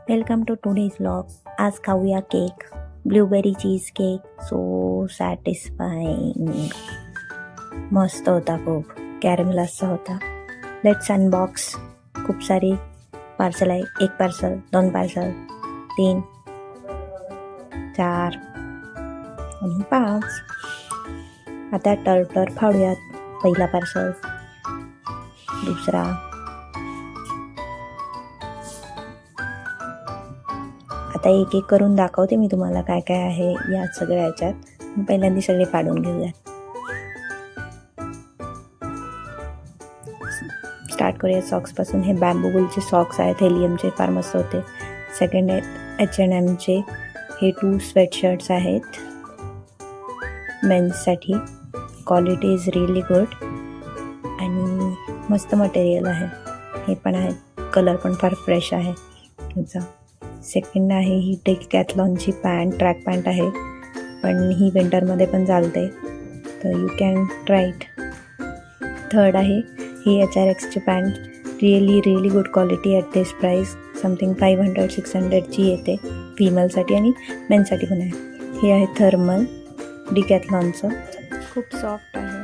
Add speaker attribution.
Speaker 1: Welcome to today's vlog. आज खाऊया cake, blueberry cheese cake. So satisfying. मस्त होता, खूप कॅरमेलाचा होता. Let's unbox. खूप सारी पार्सल आहे. 1 पार्सल, 2 पार्सल, 3, 4 आणि 5. आता टर्टर फाडूयात. पहिला पार्सल, दुसरा, आता एक एक करून दाखवते मी तुम्हाला काय काय आहे या सगळ्या ह्याच्यात. पहिल्यांदा सगळे फाडून घेऊयात. स्टार्ट करूया सॉक्सपासून. हे बॅम्बू वूलचे सॉक्स आहेत, हेलियमचे, फार मस्त होते. सेकंड आहेत H&Mचे. हे 2 स्वेटशर्ट्स आहेत मेन्ससाठी. क्वालिटी इज रिअली गुड आणि मस्त मटेरियल आहे. हे पण आहे, कलर पण फार फ्रेश आहे ह्याचा. सेकंड आहे ही डेकॅथलॉनची पॅन्ट, ट्रॅक पॅन्ट आहे, पण ही विंटरमध्ये पण चालते, तर you can try it. Third आहे ही HRXची pant. Really good quality at this price. Something 500-600ची येते फिमेलसाठी आणि मेनसाठी पण आहे. हे आहे थर्मल, डिकॅथलॉनचं. खूप सॉफ्ट आहे.